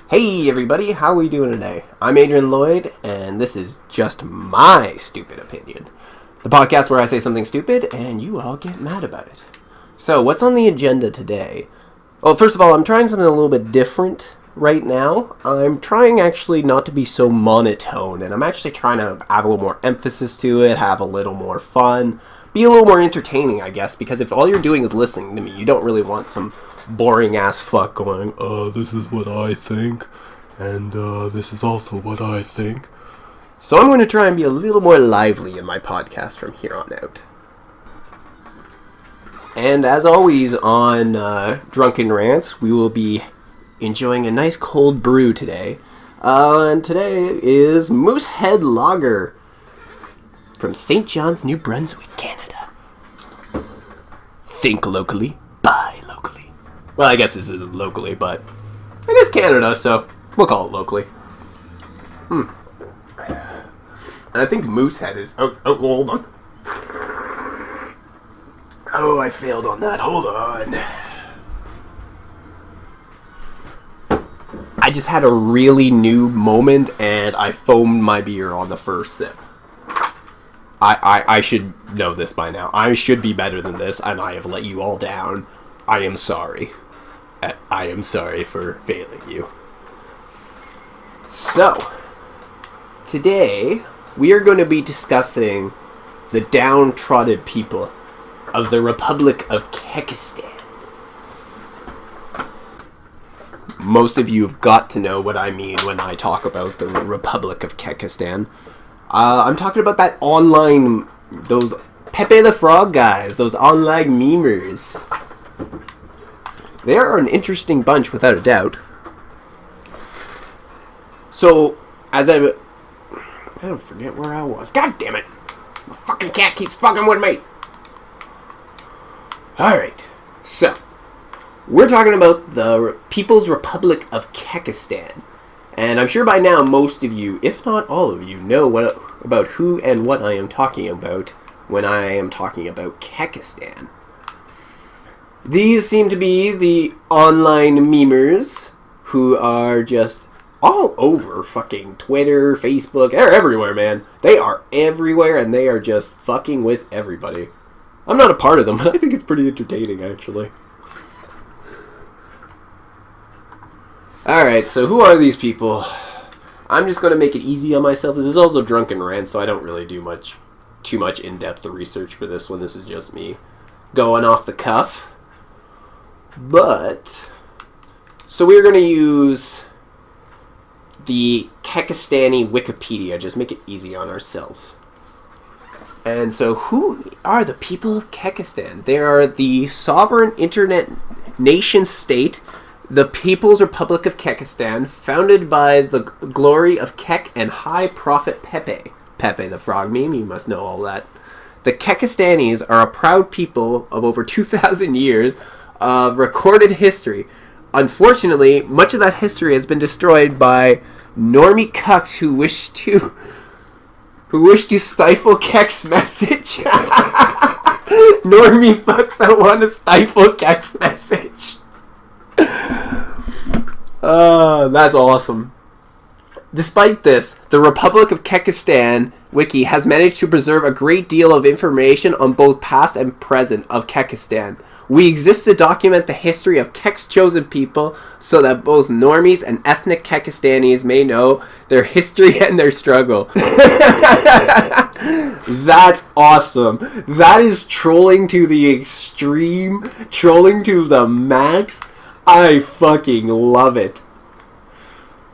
Hey everybody, how are we doing today? I'm Adrian Lloyd, and this is just my stupid opinion. The podcast where I say something stupid, and you all get mad about it. So, what's on the agenda today? Well, first of all, I'm trying something a little bit different right now. I'm trying actually not to be so monotone, and I'm actually trying to have a little more emphasis to it, have a little more fun, be a little more entertaining, I guess, because if all you're doing is listening to me, you don't really want some boring ass fuck going, this is what I think, and this is also what I think. So I'm going to try and be a little more lively in my podcast from here on out. And as always on Drunken Rants, we will be enjoying a nice cold brew today. And today is Moosehead Lager from St. John's, New Brunswick, Canada. Think locally, buy locally. Well, I guess this is locally, but it is Canada, so we'll call it locally. And I think Moosehead is... Oh, hold on. Oh, I failed on that. Hold on. I just had a really new moment, and I foamed my beer on the first sip. I should know this by now. I should be better than this, and I have let you all down. I am sorry. I am sorry for failing you. So, today we are going to be discussing the downtrodden people of the Republic of Kekistan. Most of you have got to know what I mean when I talk about the Republic of Kekistan. I'm talking about that online, those Pepe the Frog guys, those online memers. They are an interesting bunch, without a doubt. So, as I don't forget where I was. God damn it! My fucking cat keeps fucking with me! Alright, so, we're talking about the People's Republic of Kekistan. And I'm sure by now most of you, if not all of you, know about who and what I am talking about when I am talking about Kekistan. These seem to be the online memers who are just all over fucking Twitter, Facebook, they're everywhere, man. They are everywhere and they are just fucking with everybody. I'm not a part of them, but I think it's pretty entertaining, actually. Alright, so who are these people? I'm just going to make it easy on myself. This is also Drunken Rant, so I don't really do too much in-depth research for this one. This is just me going off the cuff. But, so we're going to use the Kekistani Wikipedia, just make it easy on ourselves. And so who are the people of Kekistan? They are the sovereign internet nation state, the People's Republic of Kekistan, founded by the glory of Kek and high prophet Pepe. Pepe the Frog meme, you must know all that. The Kekistanis are a proud people of over 2,000 years of recorded history. Unfortunately, much of that history has been destroyed by normie cucks who wish to stifle Kek's message. Normie fucks that want to stifle Kek's message. That's awesome. Despite this, the Republic of Kekistan wiki has managed to preserve a great deal of information on both past and present of Kekistan. We exist to document the history of Kek's chosen people so that both normies and ethnic Kekistanis may know their history and their struggle. That's awesome. That is trolling to the extreme, trolling to the max. I fucking love it.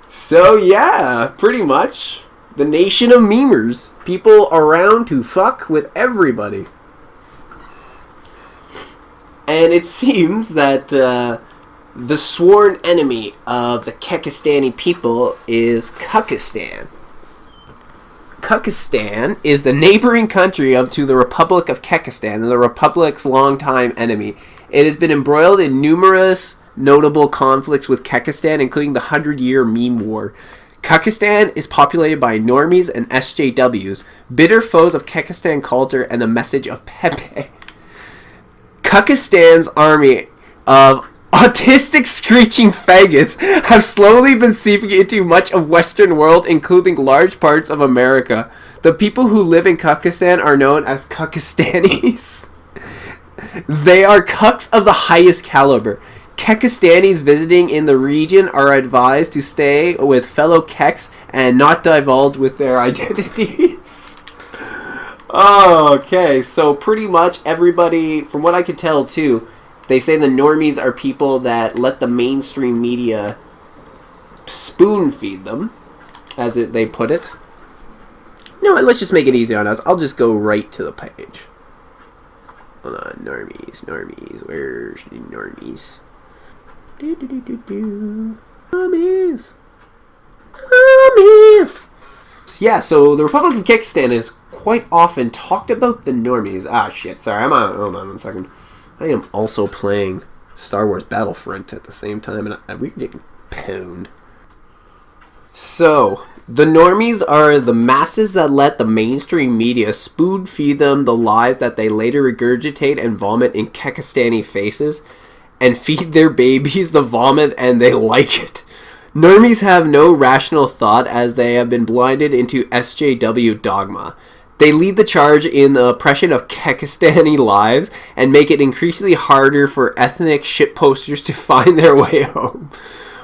So yeah, pretty much the nation of memers. People around to fuck with everybody. And it seems that the sworn enemy of the Kekistani people is Kekistan. Kekistan is the neighboring country to the Republic of Kekistan, and the Republic's longtime enemy. It has been embroiled in numerous notable conflicts with Kekistan, including the 100-Year Meme War. Kekistan is populated by normies and SJWs, bitter foes of Kekistan culture and the message of Pepe. Kekistan's army of Autistic screeching faggots have slowly been seeping into much of Western world, including large parts of America. The people who live in Kekistan are known as Kekistanis. They are cucks of the highest caliber. Kekistanis visiting in the region are advised to stay with fellow Keks and not divulge with their identities. Okay, so pretty much everybody, from what I can tell too, they say the normies are people that let the mainstream media spoon feed them, as they put it. No, let's just make it easy on us. I'll just go right to the page. Hold on, normies. Where's the normies? Normies. Yeah, so the Republic of Kekistan is quite often talked about the normies. Ah, shit, sorry, hold on 1 second. I am also playing Star Wars Battlefront at the same time, and we're getting pwned. So, the normies are the masses that let the mainstream media spoon feed them the lies that they later regurgitate and vomit in Kekistani faces, and feed their babies the vomit and they like it. Normies have no rational thought as they have been blinded into SJW dogma. They lead the charge in the oppression of Kekistani lives and make it increasingly harder for ethnic shitposters to find their way home.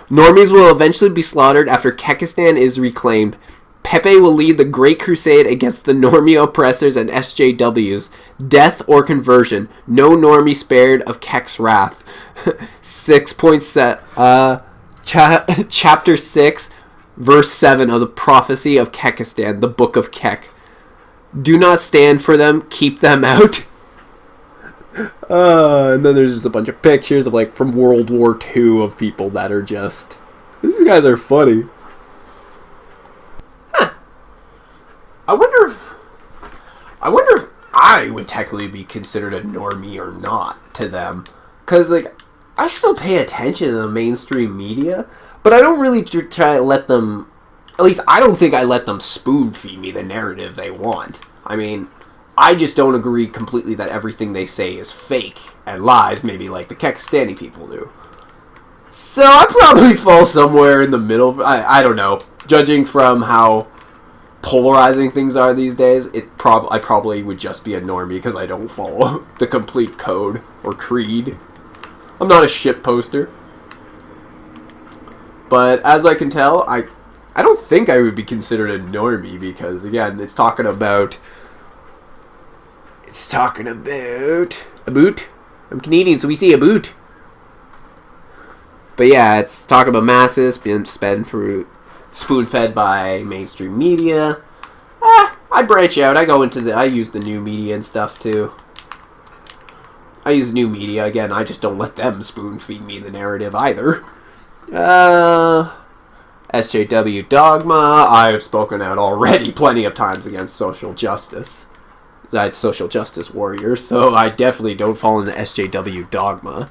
Normies will eventually be slaughtered after Kekistan is reclaimed. Pepe will lead the Great Crusade against the normie oppressors and SJWs. Death or conversion. No normie spared of Kek's wrath. 6.7 Chapter 6, Verse 7 of the Prophecy of Kekistan, the Book of Kek. Do not stand for them, keep them out. And then there's just a bunch of pictures of, like, from World War II of people that are just... These guys are funny. Huh. I wonder if I would technically be considered a normie or not to them. Because, like, I still pay attention to the mainstream media, but I don't really try to let them... At least I don't think I let them spoon feed me the narrative they want. I mean, I just don't agree completely that everything they say is fake and lies, maybe like the Kekistani people do. So I probably fall somewhere in the middle. I don't know. Judging from how polarizing things are these days, I probably would just be a normie because I don't follow the complete code or creed. I'm not a shit poster. But as I can tell, I don't think I would be considered a normie because, again, it's talking about a boot. I'm Canadian, so we say a boot. But yeah, it's talking about masses being spoon-fed by mainstream media. I branch out. I use the new media and stuff too. I use new media. Again, I just don't let them spoon-feed me the narrative either. SJW dogma. I've spoken out already plenty of times against social justice. Social justice warriors, so I definitely don't fall into SJW dogma.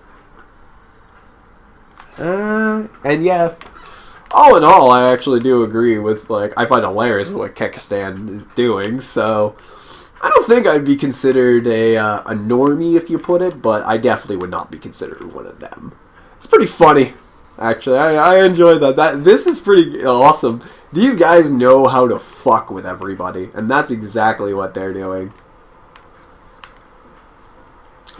And yeah, all in all, I actually do agree with, like, I find it hilarious what Kekistan is doing, so I don't think I'd be considered a normie, if you put it, but I definitely would not be considered one of them. It's pretty funny, actually. I enjoy that. This is pretty awesome. These guys know how to fuck with everybody, and that's exactly what they're doing.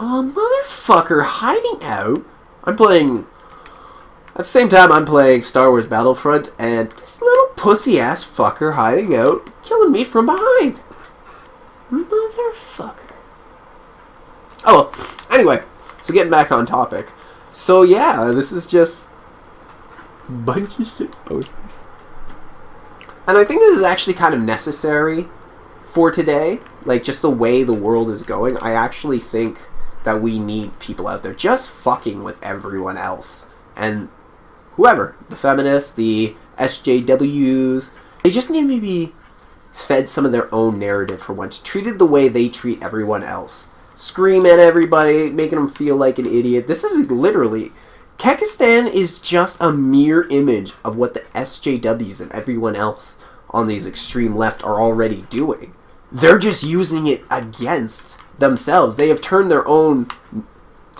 Oh, motherfucker, hiding out. At the same time, I'm playing Star Wars Battlefront, and this little pussy-ass fucker hiding out, killing me from behind. Motherfucker. Oh, well, anyway, so getting back on topic. So, yeah, this is just a bunch of shit posters. And I think this is actually kind of necessary for today. Like, just the way the world is going, I actually think that we need people out there just fucking with everyone else. And whoever, the feminists, the SJWs, they just need to be fed some of their own narrative for once. Treated the way they treat everyone else. Scream at everybody, making them feel like an idiot. This is literally... Kekistan is just a mere image of what the SJWs and everyone else on these extreme left are already doing. They're just using it against themselves. They have turned their own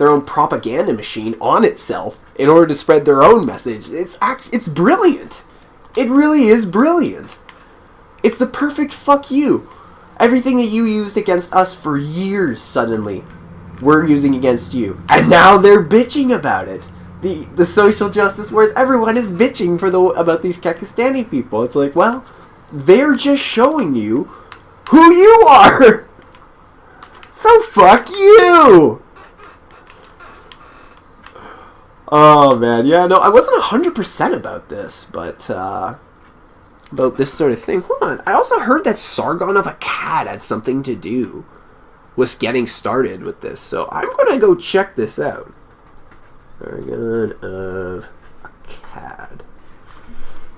their own propaganda machine on itself in order to spread their own message. It's brilliant. It really is brilliant. It's the perfect fuck you. Everything that you used against us for years, suddenly, we're using against you. And now they're bitching about it. The social justice wars, everyone is bitching about these Kekistani people. It's like, well, they're just showing you who you are. So fuck you. Oh man, yeah, no, I wasn't 100% about this, but about this sort of thing. Hold on, I also heard that Sargon of Akkad had something to do with getting started with this, so I'm gonna go check this out. Sargon of Akkad.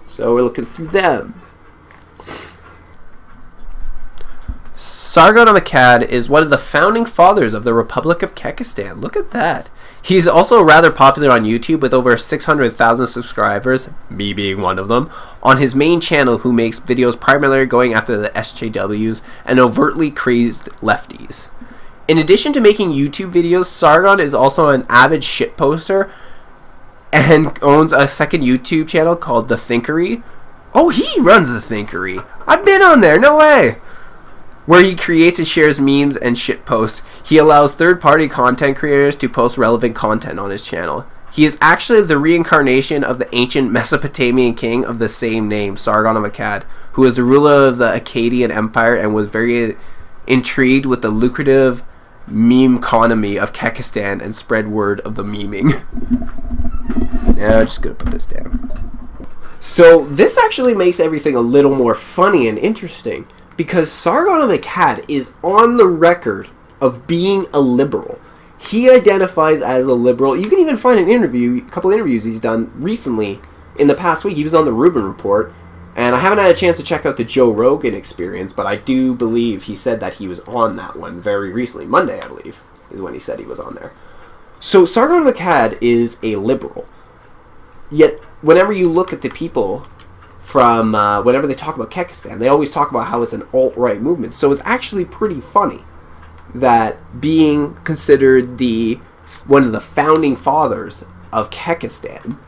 So we're looking through them. Sargon of Akkad is one of the founding fathers of the Republic of Kekistan. Look at that. He's also rather popular on YouTube with over 600,000 subscribers, me being one of them, on his main channel, who makes videos primarily going after the SJWs and overtly crazed lefties. In addition to making YouTube videos, Sargon is also an avid shitposter and owns a second YouTube channel called The Thinkery. Oh, he runs The Thinkery. I've been on there, no way. Where he creates and shares memes and shitposts. He allows third-party content creators to post relevant content on his channel. He is actually the reincarnation of the ancient Mesopotamian king of the same name, Sargon of Akkad, who was the ruler of the Akkadian Empire and was very intrigued with the lucrative meme economy of Kekistan and spread word of the memeing. Now I'm just gonna put this down. So this actually makes everything a little more funny and interesting, because Sargon of Akkad is on the record of being a liberal. He identifies as a liberal. You can even find a couple interviews he's done recently in the past week. He was on the Rubin Report, and I haven't had a chance to check out the Joe Rogan Experience, but I do believe he said that he was on that one very recently. Monday, I believe, is when he said he was on there. So Sargon of Akkad is a liberal. Yet, whenever you look at the people from, whenever they talk about Kekistan, they always talk about how it's an alt-right movement. So it's actually pretty funny that being considered one of the founding fathers of Kekistan,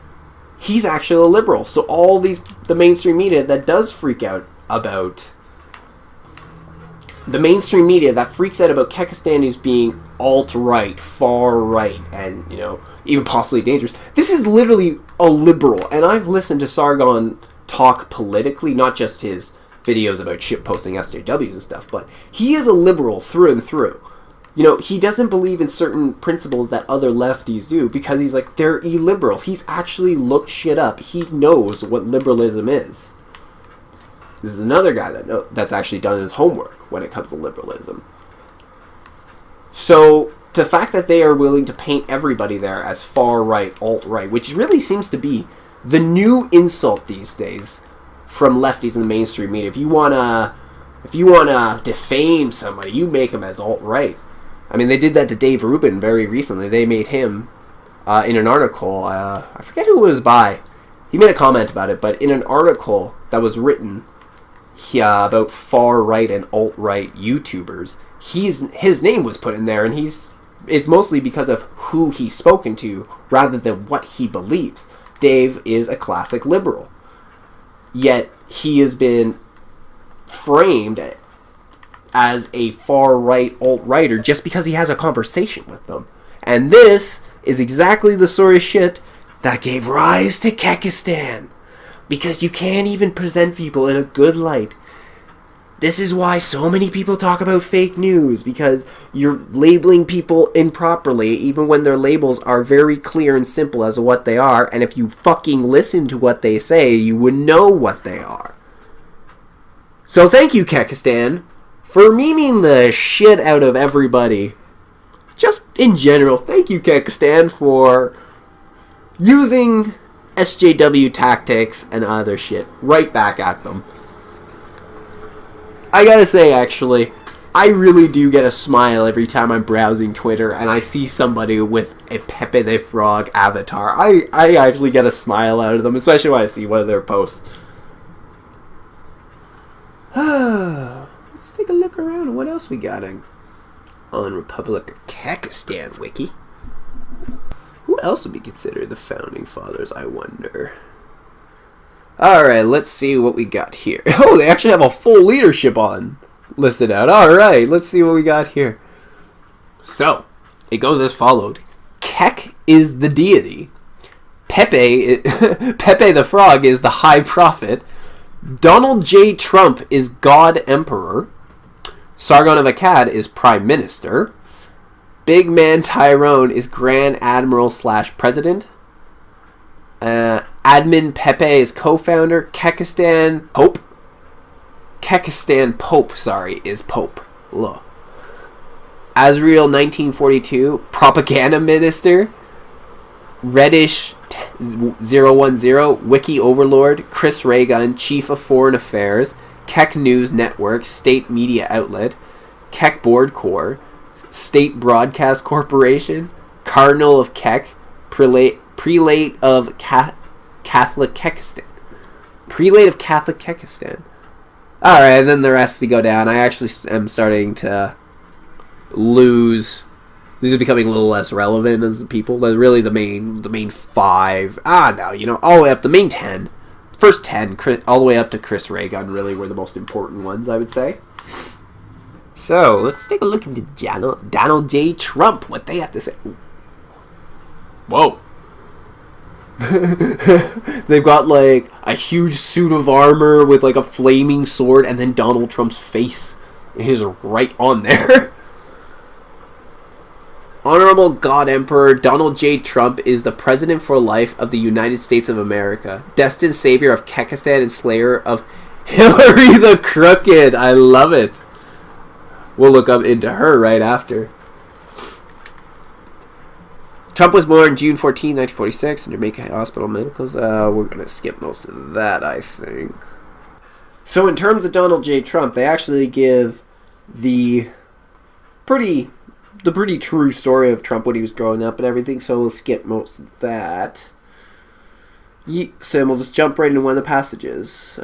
he's actually a liberal. So all the mainstream media that does freak out about Kekistanis being alt-right, far-right, and, even possibly dangerous. This is literally a liberal, and I've listened to Sargon talk politically, not just his videos about shitposting SJWs and stuff, but he is a liberal through and through. He doesn't believe in certain principles that other lefties do, because he's like, they're illiberal. He's actually looked shit up. He knows what liberalism is. This is another guy that's actually done his homework when it comes to liberalism. So the fact that they are willing to paint everybody there as far-right, alt-right, which really seems to be the new insult these days from lefties in the mainstream media. If you wanna defame somebody, you make them as alt-right. I mean, they did that to Dave Rubin very recently. They made him, in an article, I forget who it was by. He made a comment about it, but in an article that was written about far-right and alt-right YouTubers, his name was put in there, and it's mostly because of who he's spoken to rather than what he believes. Dave is a classic liberal. Yet he has been framed as a far-right alt-righter just because he has a conversation with them. And this is exactly the sort of shit that gave rise to Kekistan. Because you can't even present people in a good light. This is why so many people talk about fake news, because you're labeling people improperly, even when their labels are very clear and simple as to what they are, and if you fucking listen to what they say, you would know what they are. So thank you, Kekistan, for memeing the shit out of everybody. Just in general, thank you, Kekistan, for using SJW tactics and other shit right back at them. I gotta say, actually, I really do get a smile every time I'm browsing Twitter and I see somebody with a Pepe the Frog avatar. I actually get a smile out of them, especially when I see one of their posts. Let's take a look around. What else we got on Republic of Kekistan Wiki? else would be considered the founding fathers, I wonder? Alright, let's see what we got here. Oh, they actually have a full leadership on listed out. Alright, let's see what we got here. So, it goes as followed. Kek is the deity. Pepe the Frog is the high prophet. Donald J. Trump is God Emperor. Sargon of Akkad is Prime Minister. Big Man Tyrone is Grand Admiral / President. Admin Pepe is co-founder. Kekistan Pope is Pope. Ugh. Azriel 1942, Propaganda Minister. Reddish 010, Wiki Overlord. Chris Reagan, Chief of Foreign Affairs. Kek News Network, State Media Outlet. Kek Board Corps, State Broadcast Corporation. Cardinal of Kek, Prelate of Catholic Kekistan. Prelate of Catholic Kekistan. Alright, and then the rest to go down. I actually am starting to lose. These are becoming a little less relevant as the people. But really the main 5. All the way up, the main 10. First 10, all the way up to Chris Reagan, really were the most important ones, I would say. So, let's take a look into Donald J. Trump, what they have to say. Whoa. They've got like a huge suit of armor with like a flaming sword, and then Donald Trump's face is right on there. Honorable God Emperor Donald J. Trump is the President for life of the United States of America, destined savior of Kekistan and slayer of Hillary the Crooked. I love it. We'll look up into her right after. Trump was born June 14, 1946 in Jamaica Hospital Medicals. We're going to skip most of that, I think. So in terms of Donald J. Trump, they actually give the pretty true story of Trump when he was growing up and everything, so we'll skip most of that. So we'll just jump right into one of the passages.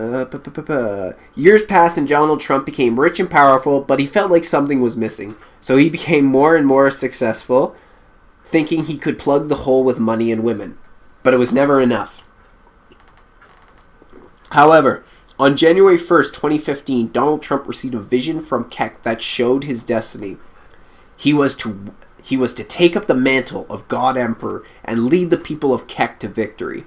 Years passed and Donald Trump became rich and powerful, but he felt like something was missing. So he became more and more successful, thinking he could plug the hole with money and women. But it was never enough. However, on January 1st, 2015, Donald Trump received a vision from Kek that showed his destiny. He was to take up the mantle of God Emperor and lead the people of Kek to victory.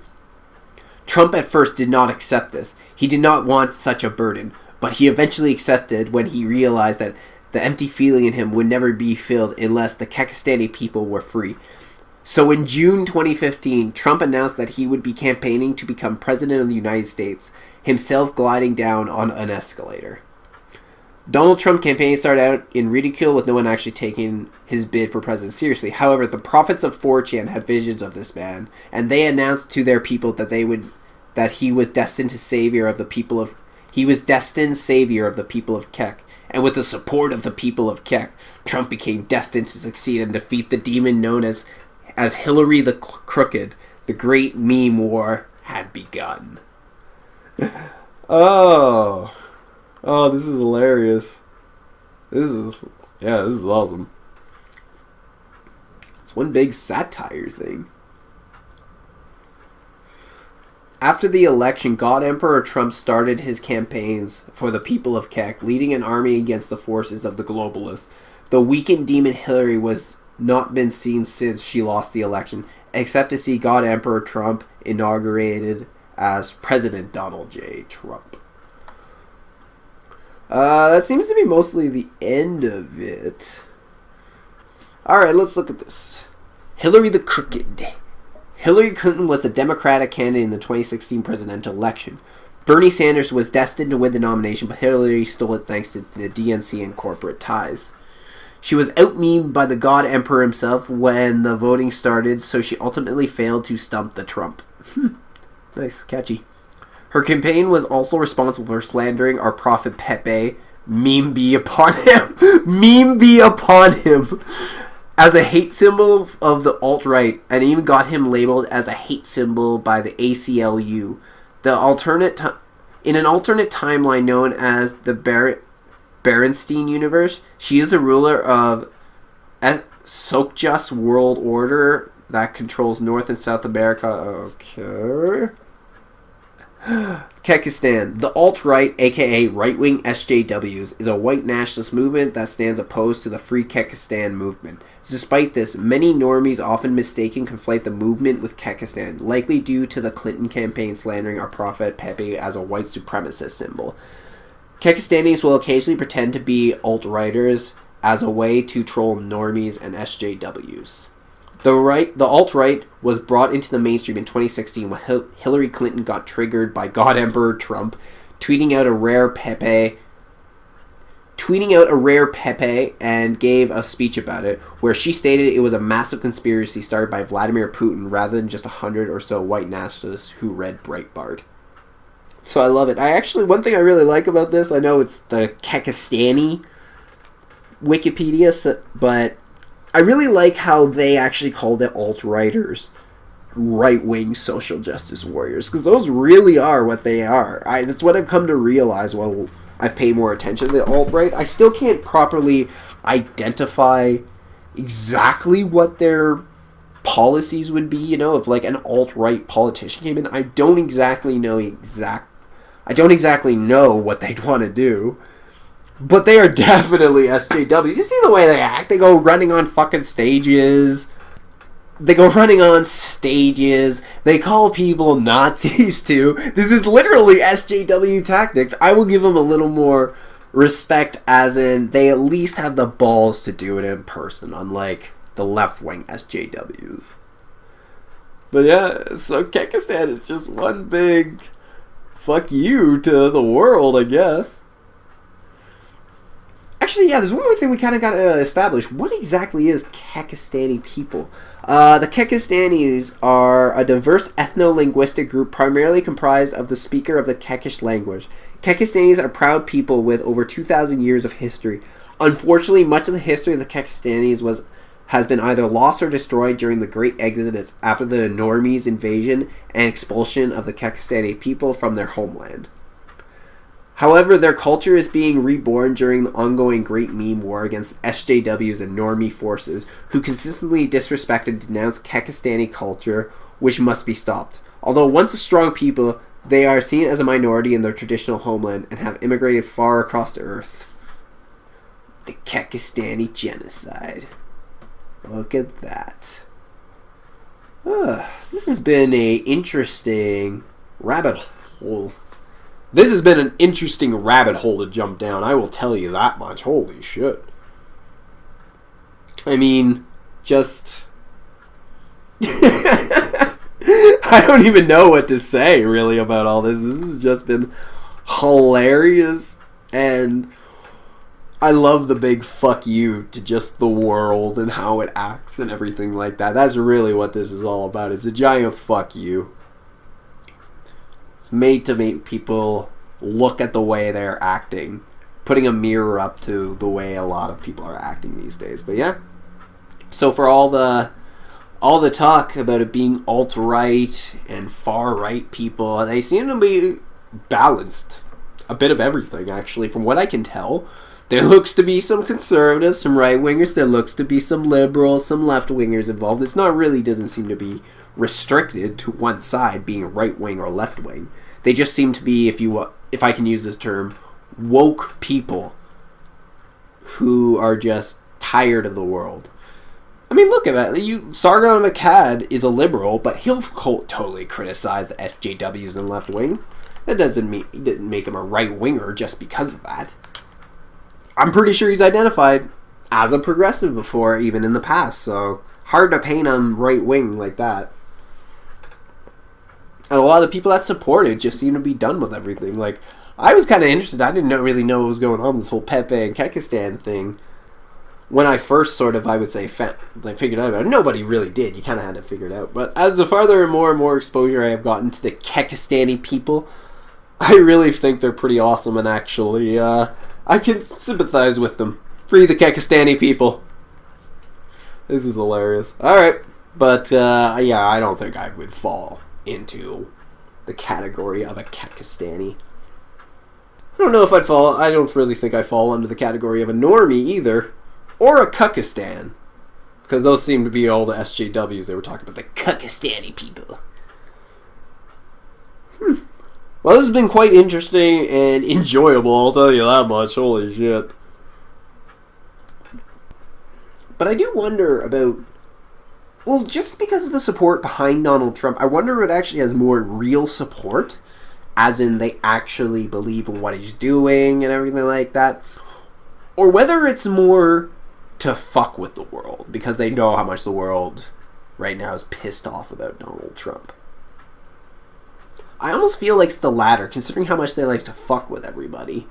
Trump at first did not accept this. He did not want such a burden, but he eventually accepted when he realized that the empty feeling in him would never be filled unless the Kekistani people were free. So in June 2015, Trump announced that he would be campaigning to become President of the United States, himself gliding down on an escalator. Donald Trump's campaign started out in ridicule with no one actually taking his bid for president seriously. However, the prophets of 4chan had visions of this man, and they announced to their people that he was destined savior of the people of Kek. And with the support of the people of Kek, Trump became destined to succeed and defeat the demon known as Hillary the Crooked. The great meme war had begun. Oh, this is hilarious. This is awesome. It's one big satire thing. After the election, God Emperor Trump started his campaigns for the people of Kek, leading an army against the forces of the globalists. The weakened demon Hillary was not been seen since she lost the election, except to see God Emperor Trump inaugurated as President Donald J. Trump. That seems to be mostly the end of it. Alright, let's look at this. Hillary the Crooked. Hillary Clinton was the Democratic candidate in the 2016 presidential election. Bernie Sanders was destined to win the nomination, but Hillary stole it thanks to the DNC and corporate ties. She was out-memed by the God Emperor himself when the voting started, so she ultimately failed to stump the Trump. Nice, catchy. Her campaign was also responsible for slandering our prophet Pepe, meme be upon him, as a hate symbol of the alt-right, and even got him labeled as a hate symbol by the ACLU. In an alternate timeline known as the Berenstein universe, she is the ruler of Sokja's world order that controls North and South America. Okay. Kekistan. The alt-right, aka right-wing SJWs, is a white nationalist movement that stands opposed to the Free Kekistan movement. Despite this, many normies often conflate the movement with Kekistan, likely due to the Clinton campaign slandering our prophet Pepe as a white supremacist symbol. Kekistanis will occasionally pretend to be alt-righters as a way to troll normies and SJWs. The alt-right was brought into the mainstream in 2016 when Hillary Clinton got triggered by God Emperor Trump tweeting out a rare Pepe and gave a speech about it, where she stated it was a massive conspiracy started by Vladimir Putin rather than just 100 or so white nationalists who read Breitbart. So I love it. One thing I really like about this, I know it's the Kekistani Wikipedia, but I really like how they actually call the alt-righters right-wing social justice warriors, because those really are what they are. That's what I've come to realize while I've paid more attention to the alt-right. I still can't properly identify exactly what their policies would be, if like an alt-right politician came in. I don't exactly know what they'd want to do. But they are definitely SJWs. You see the way they act? They go running on fucking stages. They call people Nazis too. This is literally SJW tactics. I will give them a little more respect, as in they at least have the balls to do it in person, unlike the left-wing SJWs. But yeah, so Kekistan is just one big fuck you to the world, I guess. Actually, yeah, there's one more thing we kind of got to establish. What exactly is Kekistani people? The Kekistanis are a diverse ethno-linguistic group primarily comprised of the speaker of the Kekish language. Kekistanis are proud people with over 2,000 years of history. Unfortunately, much of the history of the Kekistanis has been either lost or destroyed during the Great Exodus after the Normies invasion and expulsion of the Kekistani people from their homeland. However, their culture is being reborn during the ongoing Great Meme War against SJWs and Normie forces, who consistently disrespect and denounce Kekistani culture, which must be stopped. Although once a strong people, they are seen as a minority in their traditional homeland and have immigrated far across the earth. The Kekistani genocide. Look at that. This has been an interesting rabbit hole. This has been an interesting rabbit hole to jump down, I will tell you that much. Holy shit. I mean, just... I don't even know what to say, really, about all this. This has just been hilarious, and I love the big fuck you to just the world and how it acts and everything like that. That's really what this is all about. It's a giant fuck you. It's made to make people look at the way they're acting, putting a mirror up to the way a lot of people are acting these days. But yeah, so for all the talk about it being alt-right and far-right people, they seem to be balanced. A bit of everything, actually, from what I can tell. There looks to be some conservatives, some right-wingers, there looks to be some liberals, some left-wingers involved. It's not really, doesn't seem to be restricted to one side being right-wing or left-wing. They just seem to be, if I can use this term, woke people who are just tired of the world. I mean, look at that. Sargon McCad is a liberal, but he'll totally criticize the SJWs and left-wing. That doesn't mean he didn't make him a right-winger just because of that. I'm pretty sure he's identified as a progressive before, even in the past, so hard to paint him right-wing like that. And a lot of the people that support it just seem to be done with everything. Like, I was kind of interested. I didn't really know what was going on with this whole Pepe and Kekistan thing. When I first sort of, I would say, figured out about it. Nobody really did. You kind of had to figure it out. But as the farther and more exposure I have gotten to the Kekistani people, I really think they're pretty awesome, and actually, I can sympathize with them. Free the Kekistani people. This is hilarious. Alright, but yeah, I don't think I would fall into the category of a Kekistani. I don't know if I'd fall. I don't really think I fall under the category of a normie either. Or a Kekistan. Because those seem to be all the SJWs. They were talking about the Kekistani people. Well, this has been quite interesting and enjoyable, I'll tell you that much. Holy shit. But I do wonder about... Well, just because of the support behind Donald Trump, I wonder if it actually has more real support. As in, they actually believe in what he's doing and everything like that. Or whether it's more to fuck with the world. Because they know how much the world right now is pissed off about Donald Trump. I almost feel like it's the latter, considering how much they like to fuck with everybody.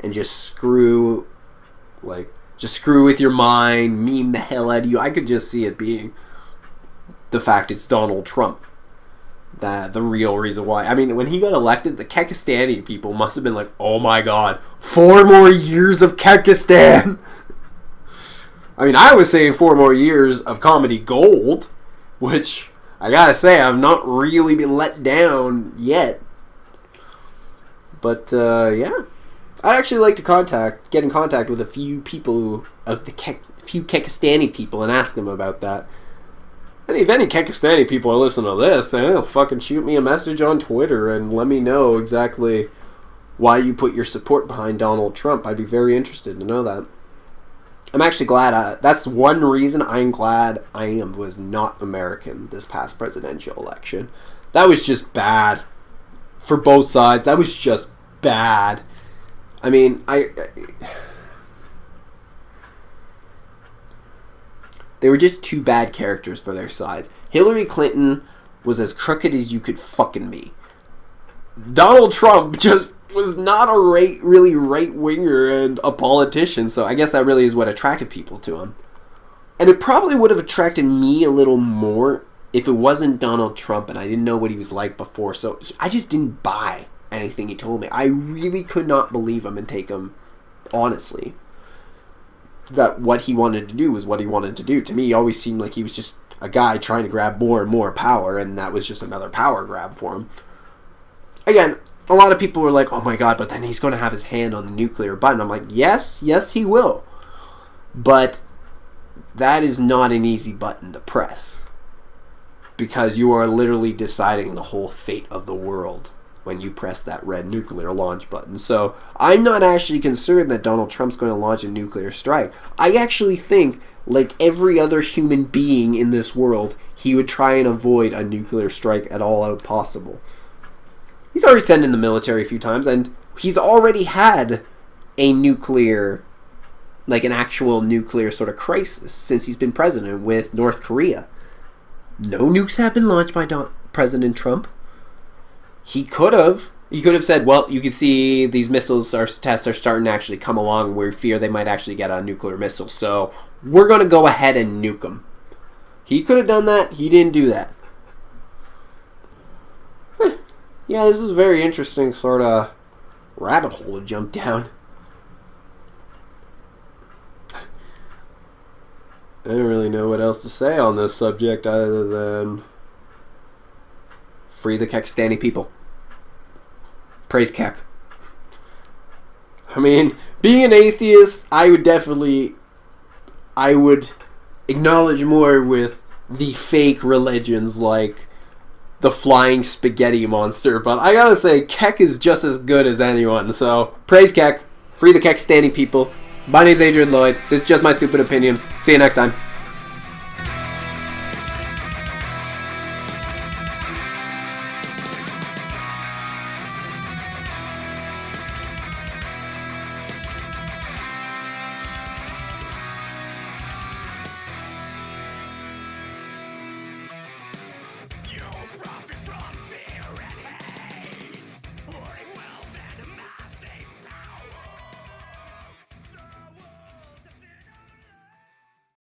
And just screw with your mind, meme the hell out of you. I could just see it being the fact it's Donald Trump. The real reason why. I mean, when he got elected, the Kekistani people must have been like, oh my god, 4 more years of Kekistan! I mean, I was saying 4 more years of comedy gold, which... I gotta say, I've not really been let down yet. But, yeah. I'd actually like to get in contact with a few people, few Kekistani people, and ask them about that. And if any Kekistani people are listening to this, they'll fucking shoot me a message on Twitter and let me know exactly why you put your support behind Donald Trump. I'd be very interested to know that. I'm actually glad. That's one reason I'm glad I was not American this past presidential election. That was just bad for both sides. That was just bad. I mean, they were just 2 bad characters for their sides. Hillary Clinton was as crooked as you could fucking be. Donald Trump just was not a really right-winger and a politician, so I guess that really is what attracted people to him. And it probably would have attracted me a little more if it wasn't Donald Trump and I didn't know what he was like before, so I just didn't buy anything he told me. I really could not believe him and take him honestly. That what he wanted to do was what he wanted to do. To me, he always seemed like he was just a guy trying to grab more and more power, and that was just another power grab for him. Again, a lot of people were like, oh my god, but then he's going to have his hand on the nuclear button. I'm like, yes, he will. But that is not an easy button to press. Because you are literally deciding the whole fate of the world when you press that red nuclear launch button. So I'm not actually concerned that Donald Trump's going to launch a nuclear strike. I actually think, like every other human being in this world, he would try and avoid a nuclear strike at all out possible. He's already sent in the military a few times, and he's already had a nuclear, like an actual nuclear sort of crisis since he's been president with North Korea. No nukes have been launched by President Trump. He could have said, well, you can see these tests are starting to actually come along. We fear they might actually get a nuclear missile, so we're going to go ahead and nuke them. He could have done that. He didn't do that. Yeah, this is a very interesting sort of rabbit hole to jump down. I don't really know what else to say on this subject other than free the Kekistani people. Praise Kek. I mean, being an atheist, I would acknowledge more with the fake religions like the flying spaghetti monster, but I gotta say, Kek is just as good as anyone, so praise Kek, free the Kekistani people. My name's Adrian Lloyd, this is just my stupid opinion. See you next time.